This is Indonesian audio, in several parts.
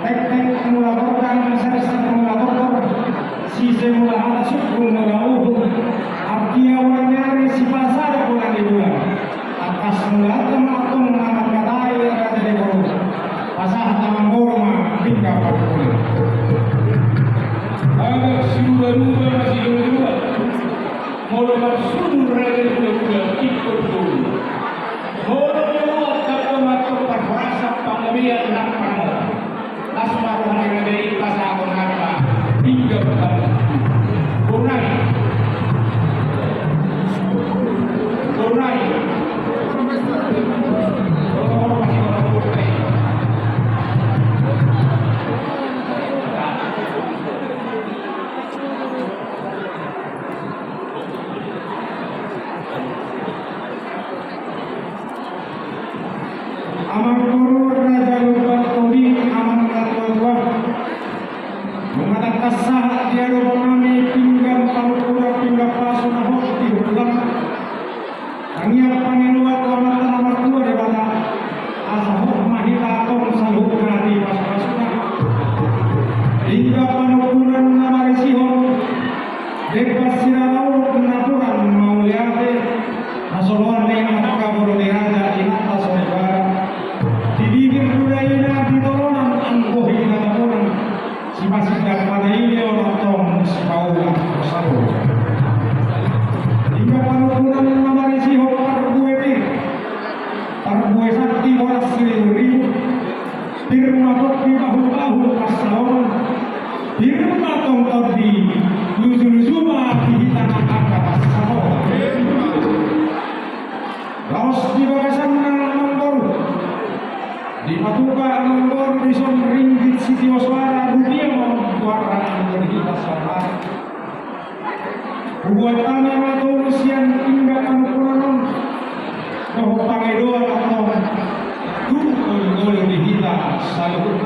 Tek-tek melaporkan, sersan melaporkan, sise mula syukur mula artia wanari si pasar bulan dibulan atas mulatan atau mengamat katai kata deboro pasah tangan borma hingga parpuna agak siluba-luba masih dua-dua mulai sumur raja dua-dua ikut dulu mulai kakak perasa panggabian nak panah asmar wanari dari pasah konaka hingga parpuna Bornai Aman guru raja lupa tobi aman katua mengatakan sah dia kami pinggang palpura pinggang pasuna hoti hutan angin pangiluat aman nomor 2 debata asahuk mahita tong saluk nadi pas-pasuna hingga panukuran nama resihon bebas sirarau penaturan mau liate nasoluan dengan kabur di raja inata soebara dibibir budaya ditolonan angkuh hingga tapunan si masih pada ini orang tong si paulah bersatu hingga panukuran nama resihon parbuai sakti waras ribu firma kopi bahu-bahu pasawan firma tong todi luzu-luzuma di tanah angkat pasawan laos di bagasan nombor di patuka nombor di son ringgit siti oswara dunia warna berita sabar buatannya atau usian hingga panukuran bahwa pangedoan atau gol dihita selalu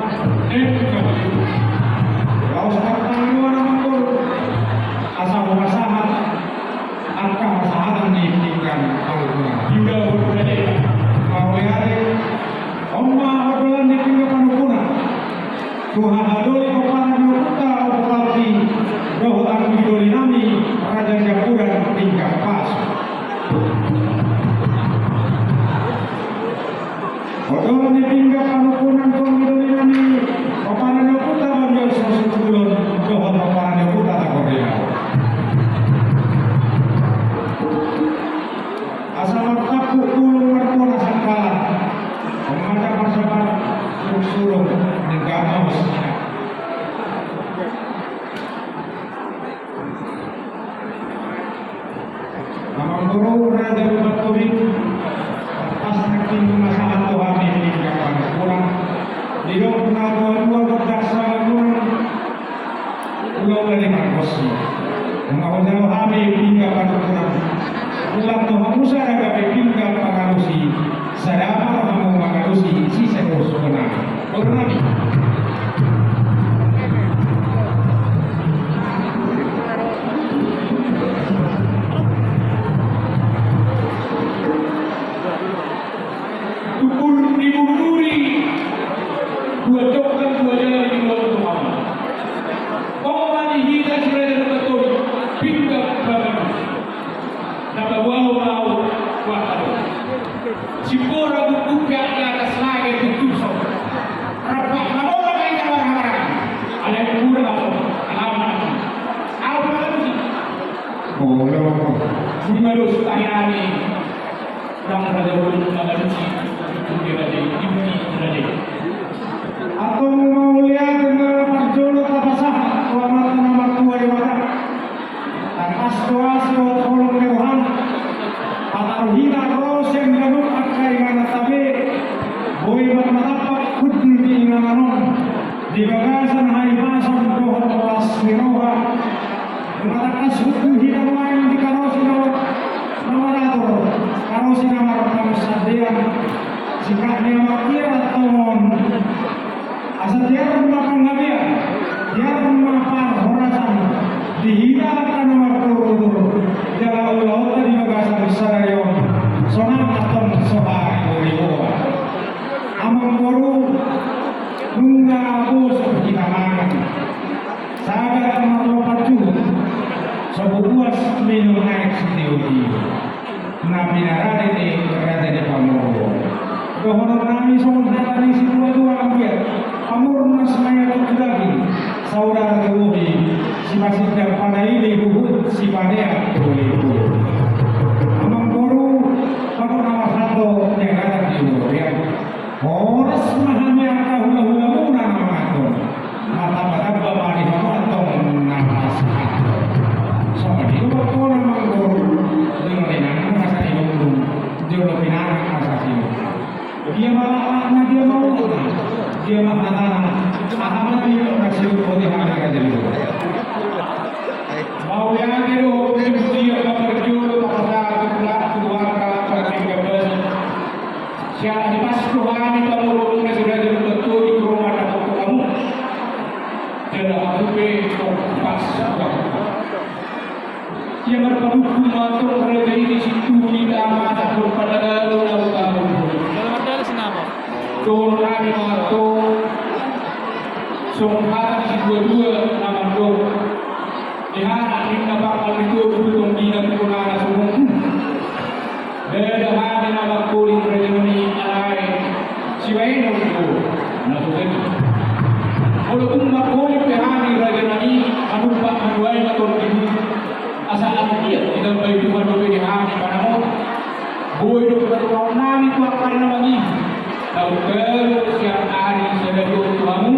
laos pangedoan nombor asal masahat angka masahatan ditinggal panukuran hingga berada mau yare Oma hodolan ditinggal panukuran Tuhan hadoli kepala nyuruta opalati roh aku hidoli nami raja japuran tinggal pas hodolan ditinggal panukuran kong hidoli nami kepala nyuruta banjol sosok kulon roh kepala nyuruta tak korea asal takut kulung merkona sangkalan mengajar masyarakat suruh negara Mesir. Amang guru raja bertobing pas naking masalah Tuhan ini kapan kurang didok dua berdasar kurang ulang dari manusia mengajar kami hingga pada kurang ulang Tuhan Musa agak hingga pengarusi sadapa kamu mengarusi si seharus benar benar ukur diburi dua coklat dua jalan di luar Tuhan kau mani hingga sudah betul pindah bagus dapat wow Cipora buka di atas lagi itu tusuk. Rapat mabola kain kamar-kamar. Ada yang kurang apa? Alamat. Apa lagi? Oh, lama. Cuma dos tayani. Yang ada belum ada cuci. Itu dia ada ini ada. Atau mau lihat dengan perjodoh apa sah? Selamat nomor 2 di mana? Atas doa seorang Tuhan. Ataruhina rosen ganun akai mana tabe boy matapak kudul di ingananon di bagasan hari pasang dohor kelas miroha matakas kudul hina main di karosi nomor karosi nomor pamasadean sikatnya makir atau asal dia rumah panggabia dia rumah horasan dihina nomor turun jalan laut di bagasan sarayon sonam atom sohai oriwa amang guru nungga abus sebuah minum naik setiuti nabi narade di kereta di Pamoro kehoror nami sombong di situ dua ambil amur nasmaya lagi saudara kemudian si masih pada ini bubut si pada boleh amang guru kalau nama satu yang ada di luar ya horas mahami akah hula-hula muna nama itu mata-mata bapak di bawah atau nama satu soalnya itu waktu nama guru dengan dengan masa itu dia lebih naik masa itu dia malah dia mau dia malah ahamnya dia masih boleh ada jadi mau yang itu dia berjuang pada keluarga keluarga siapa di pas Tuhan itu mengurungnya sudah betul di rumah dan kamu jadi aku pas dia berpenuh matur kerja di situ tidak ada pada lalu kamu Dulu kami matur sungkahan si dua-dua nama dong diharap kita bakal itu belum tidak kurang semua Dedahan di nama kulit rejoni alai siwain itu nasukan walaupun makulit pehani rejoni manupak manuai matur ini asal dia tidak baik cuma dua pehani padamu boy itu berkau nami tu akan lagi tahu terus siap hari sudah kamu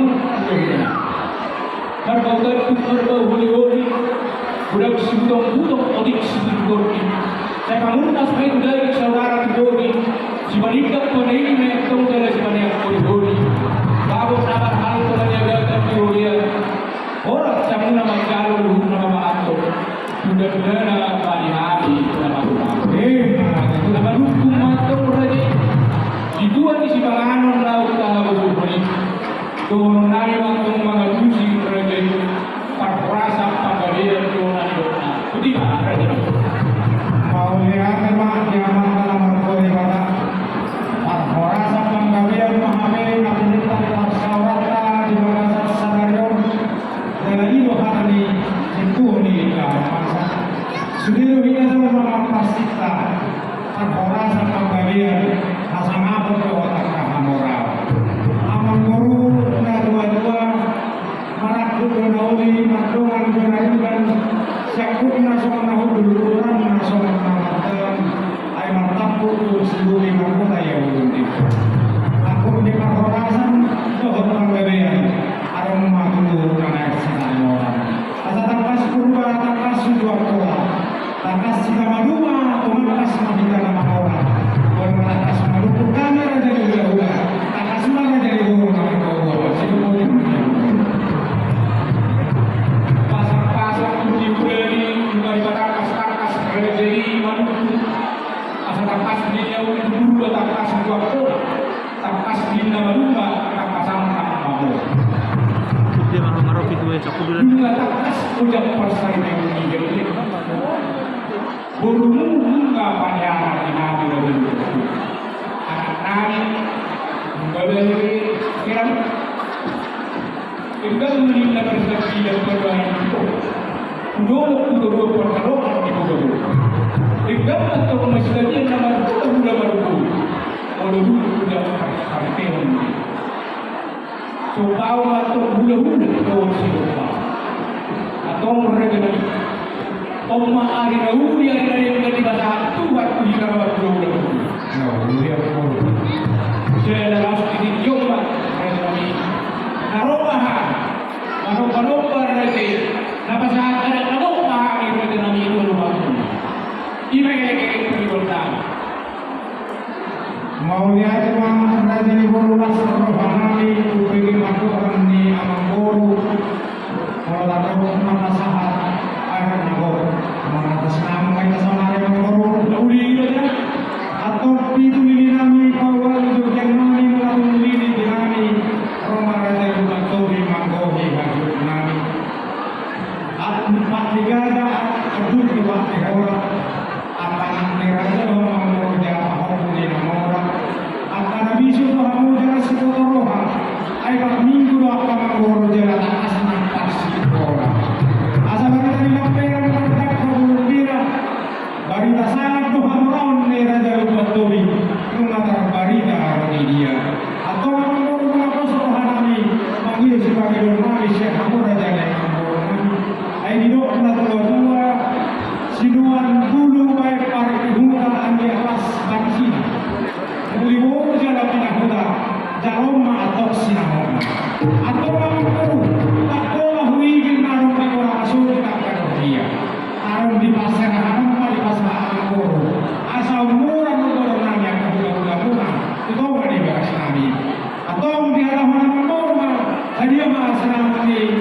berbau huli-huli budak sibutong odik sibutong saya bangun nasib dari saudara Jodi si balikat pada ini menetong dari si banyak Jodi bagus sabar hal terjaga Jodi orang camu nama jalur nama atau sudah nama bani hari nama nama hukum atau raja di dua di si banganon laut tahu Jodi turun dari waktu mengajusi raja perprasa pembelian Jona Jona betul raja mau lihat memang zaman dalam berkoli kata Parhorasa penggawian memahami nabinyata persawata di mana sanario dalam ibu hari itu nih masa sudiru hina sama pasita Parhorasa penggawian asang apa ke otak kahamoral amang guru na dua-dua marakut donauli makdongan donayugan syakut nasional nahu duluran nasional namatan ay martapu sibuli makota ya ulunti aku di Parhorasan dohot panggabean arong makulu nanak sinang orang asa tangkas purba tangkas dua kola tangkas sika maduma tumakas mabita nama orang tangkas maluku kamera jadi hula-hula tangkas mana jadi guru nama kau sidu boleh pasang-pasang uji beri daripada kas-kas rezeki manusia asal takas dia dulu takas dua kola takas dina maluka takas angka mamu dia marah-marah itu ya cakup dulu dua takas ujak pasang yang jadi burumu enggak panjang di nabi lalu anak nabi membeli kiram tinggal meninggal rezeki dan berdoa dulu dua perkara di buku tinggal atau masjidnya nama itu sudah baru kalau dulu sudah sampai ini so bawa atau bulan-bulan kau siapa atau mereka Oma ari nauli ari yang di bahasa tu waktu di kamar bulan-bulan dia saya dalam sedikit coba kami narobahan manobar lagi napa saat ada narobahan itu nami itu rumah ini kayak berikutnya mau lihat memang raja di bolas rohani upegi makukan di amanggoru kalau tak tahu mana sahat akan nagor mengatas nama kita sama yang baru nauli itu atau itu ini nami kawal itu yang nami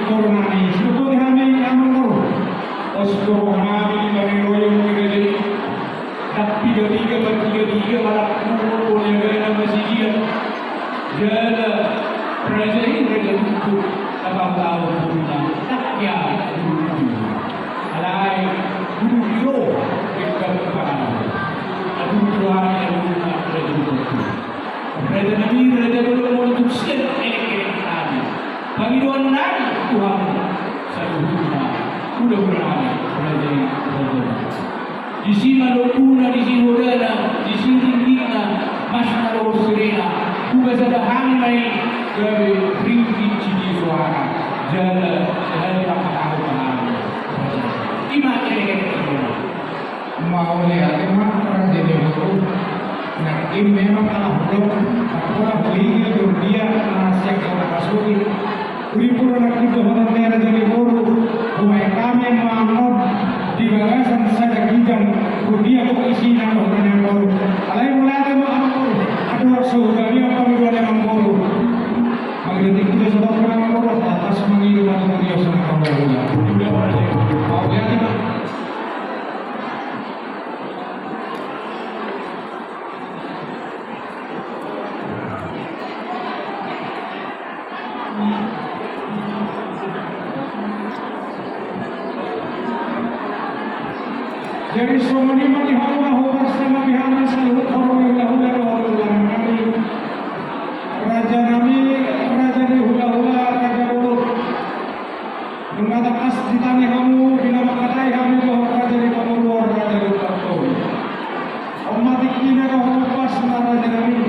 Cornani, suku kami amor, oskoro kami kami royong kita jadi, tak tiga malah kumpul yang ada masih dia, jadi raja ini raja itu apa tahu punya, tak ya alai guru biro kita kepada, adu doa yang raja itu, raja nabi raja belum mau tuliskan Panginoon natin Tuhan sa lupa udah berani berani di sini lopuna di sini udara di sini dingin mas naro serena juga sada hangin mai gabe ringi cidi suara jala sehari pakah paham ima kene mau lihat emang orang jadi guru nah ini memang kalah belum aku beli dia nasihat yang masukin Uripura nakita honan mera jadi guru, rumah kami menganut di bagasan saja kijang, rudia kok isinya honan yang guru. Alai mulai ada menganut, ada surga dia kami dua yang guru. Magdetik kita sudah pernah guru atas mengirim atau dia sama guru ya. Sudah pernah. Mau lihat tidak? Jadi semua ni mati hawa bersama pihak salut orang yang hula raja di hula raja buruk mengatakan ditanya kamu bila makatai kamu bahwa raja di kamu luar raja di kamu umat ikina kamu pas raja kami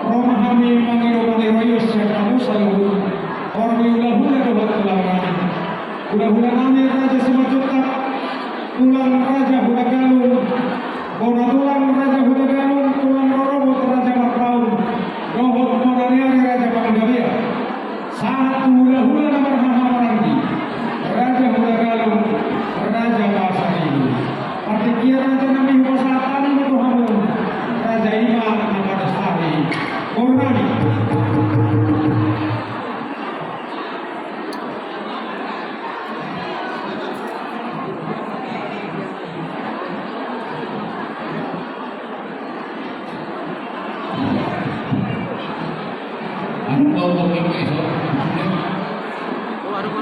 Roma kami mangiru royos kamu salut orang yang hula nami raja semua tulang raja Huda Galung, bona tulang raja Huda Galung, tulang robot raja Marpaun, robot modaliari raja Panggabia, saat hula nomor Mahamarandi, raja Huda Galung, raja Basari, partikia raja nami Pasatani Matuhamun, raja Imam Namadastari, Kornani.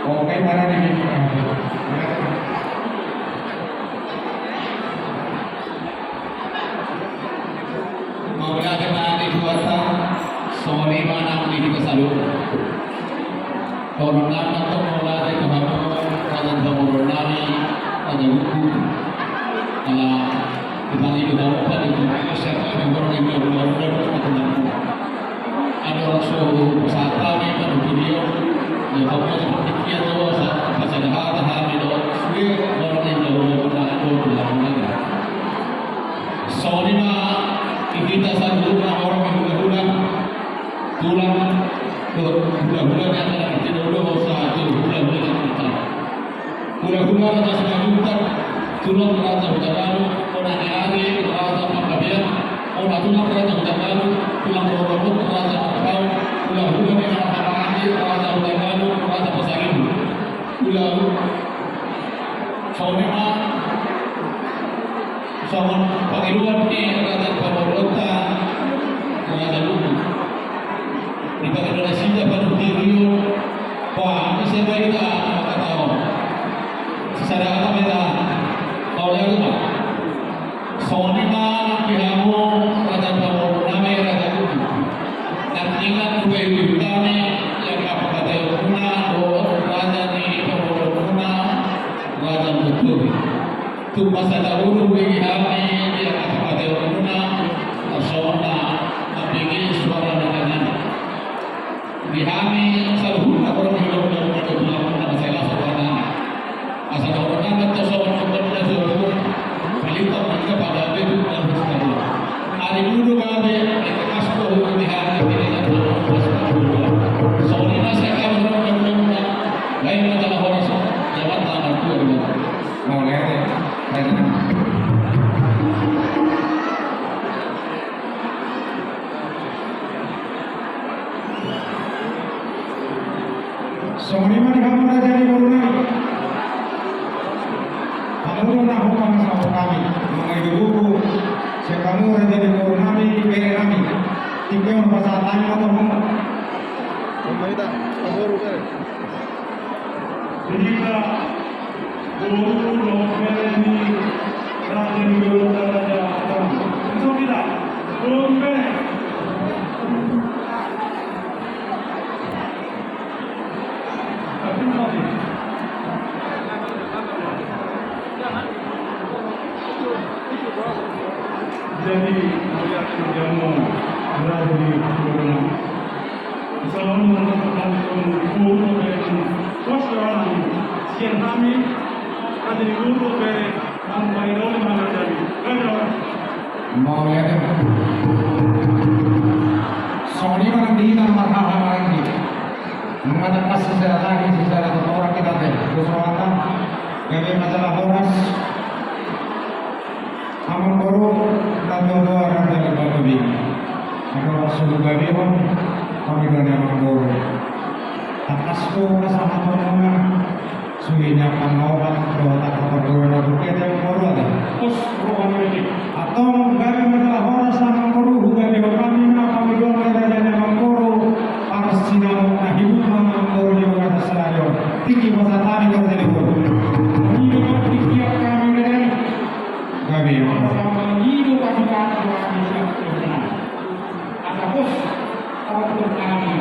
Oke, mana nih? Mau lihat mana di kuasa, sorry mana di kita salut. Kalau nak untuk mulai itu harus ada bangun nami, ada buku, ala kita itu harus ada itu siapa yang orang yang berumur ada rasul wisata ni pada video yang kamu seperti kia tu pasal dah itu sih orang yang berumur ada soalnya kita satu orang yang berumur tulang bulan yang ada di dulu satu bulan kita bulan ada sejuta tulang raja baru orang hari raja Panggabia orang tulang raja baru tulang robot raja Marpaun tulang bulan yang ada raja baru raja Pasaribu tulang soalnya soal pengiluan di raja Pamorota raja Lubu di Indonesia baru Rio wah ini saya kita maka tahu secara apa beda tahu ya lupa soalnya pihakmu raja Pamorota raja Lubu dan ingat dua utama yang apa kata Yuna raja di Pamorota raja Lubu tu masa dahulu bagi kami yang apa kata Yuna soalnya apalagi suara dengan di kami selalu orang hidup dalam kehidupan masalah soalnya asal orang atau soal kepada seluruh pelita mereka pada itu dan sekali hari dulu kami masuk di hari ini dan soalnya saya akan berdoa lain masalah orang jabatan aku Mau lihat ya? Songni mani kamu raja di Borneo. Kamu na hukum sama kami. Mengenai buku, sekamu raja di Borneo bere kami. Tiga orang pasal atau hukum. Jika guru lompeni rajin guru raja orang itu tidak lompeni. Tapi nanti jadi melihat kerjamu berada di Borneo. Selalu mengatakan guru dari Wasrani siang kami ada di guru dari Ambaidon mana jadi. Benar. Mau lihat ya? Songni mana di dalam marhaba lagi. Mengatakan secara lagi secara orang kita teh. Kesoatan gawe masalah horas. Amun baru dan doa orang dari Bagawi. Ada rasul gawe pun kami dan yang baru. Atasku kasama tolongan suinya pangawat doa tak berdua dan bukit yang baru ada. Terus ruang ini. Atau gawe masalah horas sama baru gawe kami kami doa dari yang baru. Harus sinau na hidup baru di bawah selario. Tinggi masa tadi kalau jadi baru. Hidup tiap kami dari Gawe sama hidup pasukan kami siap. Atapus apapun kami.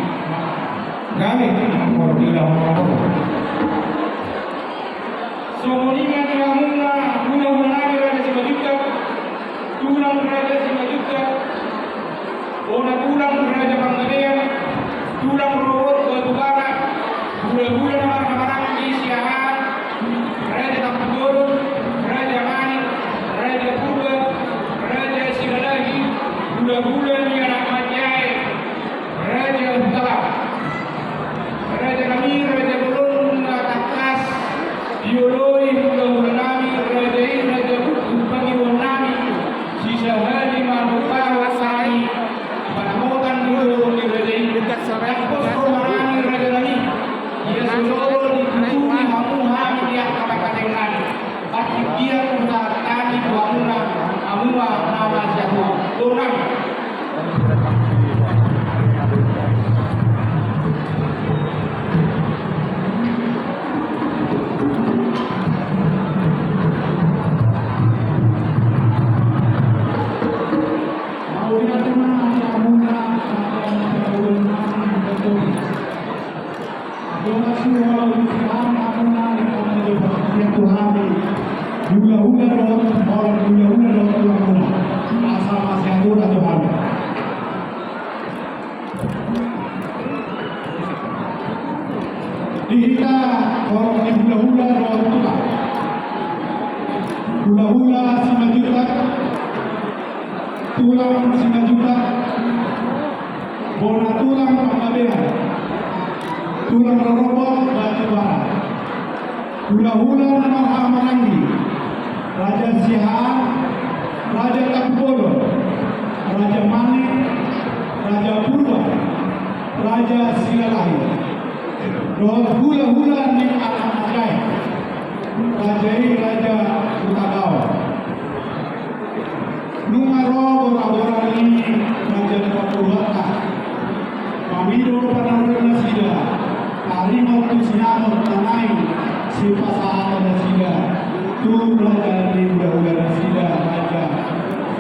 gawe baru di dalam baru. Somolingan ramuna guna-guna raja simajuta tulang raja simajuta ona tulang raja Pangabean tulang robot batubara gula-gula nama kamarang isiahan raja Tampugoro raja Mani raja Purba raja Sigalagi gula-gula ni anak Majai raja Utara raja Kami raja Bolon Takas Dioloi Mugawanami Rajai Raja Bukupani Wanami Sisa Hadi Manuka Wasari Panamotan Dulu di Rajai Dekat Sarang Posromarani Raja Lani Ia Solo Dikutumi Hamu Hami Dia Kapakatengan Bati Dia Kutatani Buamuna Amua Nama Jatuh Donang Hula-hula dong, orang hula-hula dong tulang-tulang. Asal masih aku udah Tuhan. Dihita orang ini hula-hula dong tulang. Hula-hula 5 juta. Tulang 5 juta. Bona tulang Pangabean. Tulang robot batu bara. Hula-hula nama Hamaranggi. Raja Sihaan, Raja Tampugoro, Raja Mani, Raja Purba, Raja Sigalagi. Doa hula-hula ni anak Majai. Raja ini Raja Utagawa. Numero bora-bora ini Raja Tampugoro. Pamido panaruna sida. Harimau tu sinamot tanai si pasangan sida. Tu Raja di Buddha sida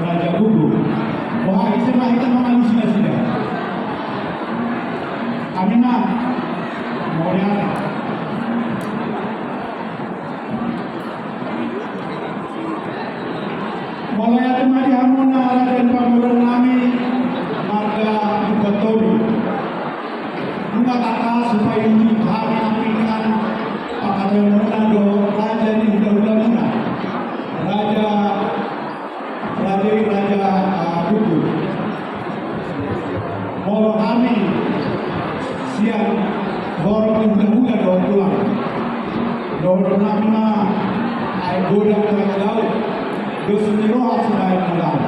Raja Gugu. Wah isema kita manusia sida. Kami mah mau lihat. Mulai ada mari hamuna Raja Pamuran nami marga Bukatobi. Nunga kata supaya ini kami apikan pakatan munado Raja di Buddha Raja Buku. Molo kami siang borong di Buddha dong pulang. Dong kami mah air godang tengah laut. Dosun roh sudah pulang.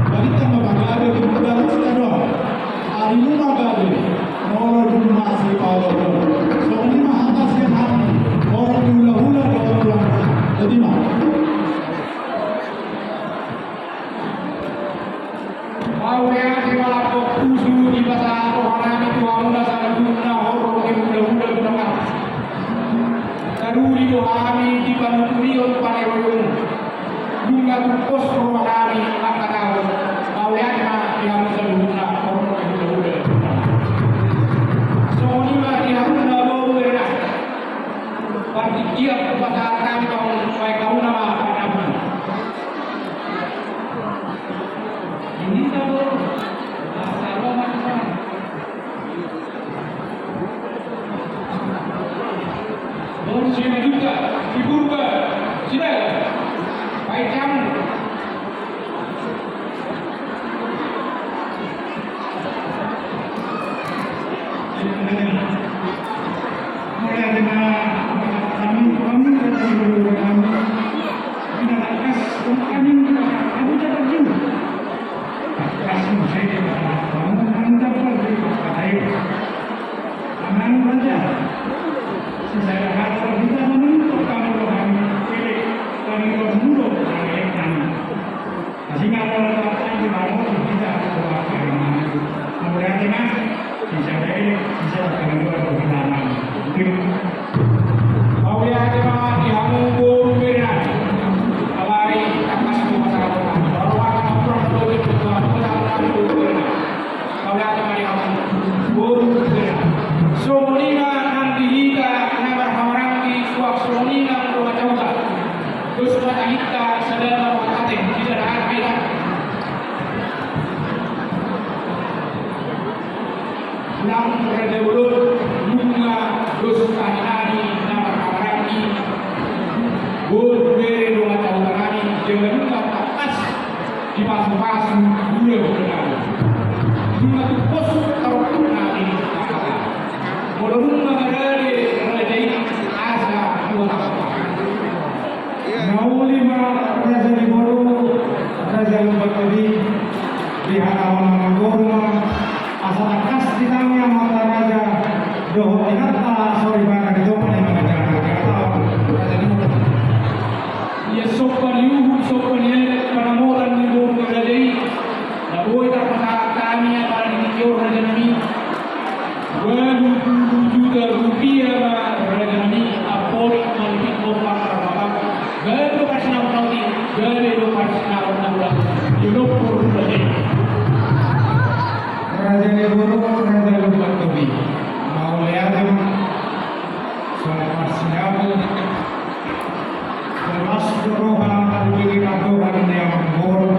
Bagi kita bagade di Buddha kita doang. Hari ini bagade. Molo dulu masih kalau Dunga pos ruanami akatau maulian ma yang sebelumnya orang yang dulu. Soni ma yang dulu berna. Parti dia kepada kami kau supaya kau nama apa? Ini tahu masalah macam. Baru saya juga dibuka, sudah. Baik jam. Mulai dengan kami dari dulu kami tidak atas kami aku tidak jauh. Kasih saya kamu anda pergi ayo. Aman saja. Saya harap kita menuntut kamu kami pilih kami bermulut dengan kami. Sehingga kalau datang di mana kita buat kami. Kemudian kita bisa dengan dua perjalanan. Kau lihat jemaah di Hamburg Berna. Kembali atas masyarakat. Orang orang dulu berdoa Hamburg Berna. Kau lihat jemaah di Hamburg Berna. Somonina nanti kita nabar hamarang di suak somonina rumah coba. Terus kita sedang berkata kita dah ada. Nang redebulun bunga terus kahinani nabar hamarang di beri rumah coba kami jangan lupa atas di pasu-pasu gula benar. Bunga tu pos atau nanti. Walaupun mengadari rajai asa dua apa. Naulima raja di Boru, raja Lumpatodi di halaman Gorma, asa takas di tangnya mata raja doh inata sorry bana di topan yang mengajar raja di Boru. Ia sopan yuhud sopan ye panamoran di Boru rajai. Naboy terpaksa kami para dikior raja nami. Juta rupiah raja nami apori malpit bomba karabak. Gado pasna unaudi, gado pasna unaudi. Yunopur raja. Raja di Boru, raja Lumpatodi. Mau lihat soal siapa? Termasuk rohan bagi kadohan yang Boru.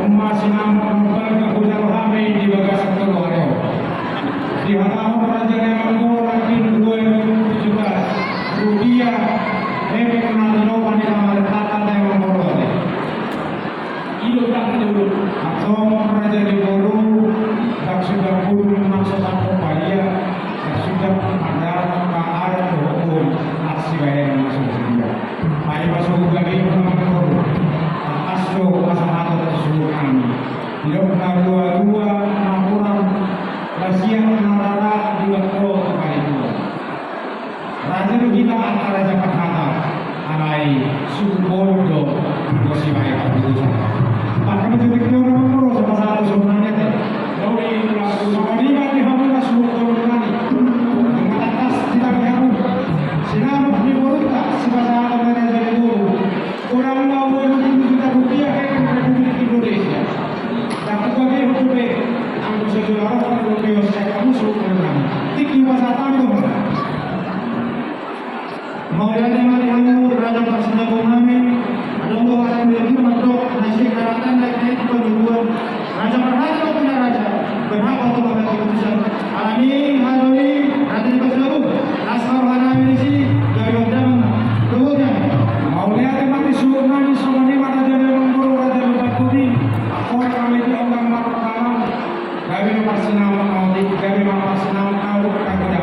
Umat sinam membaga hujal hamil di bagasan keluarga. Di halaman raja yang mengurangkan 2 juta rupiah efek menandakan di dalam tata yang mengurangkan itu tak dulu atau raja di Boru tak sudah pun masa sampai bayar tak sudah ada ada hukum aksi bayar masuk juga bayar masuk lagi Boru atas do masalah tersebut kami tidak dua laporan Rasian Narara di waktu kembali itu. Raja kita antara Jakarta, alai Subondo, masih baik keputusan. Maka menjadi orang Boru sama satu sebenarnya teh. Dari sama lima di Hamburg Subondo kali. Dengan atas tidak berharu. Sinar di Boru tak sebesar Raja di Boru. Orang mau 20 juta rupiah ke Republik Indonesia. Tapi bagi hukum aku sejual orang Indonesia kamu suruh program. Tiki wasata itu mana? Mau lihat yang mana raja pasnya kami. Ada orang yang masuk nasi karatan lagi itu duluan. Raja berhak punya raja. Berhak untuk mengambil keputusan. Alami hari raja pasau. Asal hari ini sih dari orang dulunya. Mau lihat yang mana suruh nani sama ni mana jadi orang Boru raja Lumpatodi. Orang kami itu orang makan. Kami mempersenam kami, kami mempersenam kau berkata.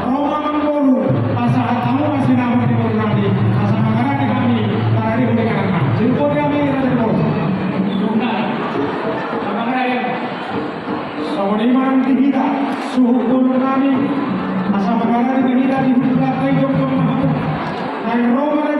Roman Boru, pasal kamu masih nama di Boru nanti, pasal makanan di kami, para di Boru kanan. Jemput kami dari Boru. Benar. Apa kaya? Sama iman di kita, suhu Boru kami, pasal makanan di kita di belakang jom. Dari Roman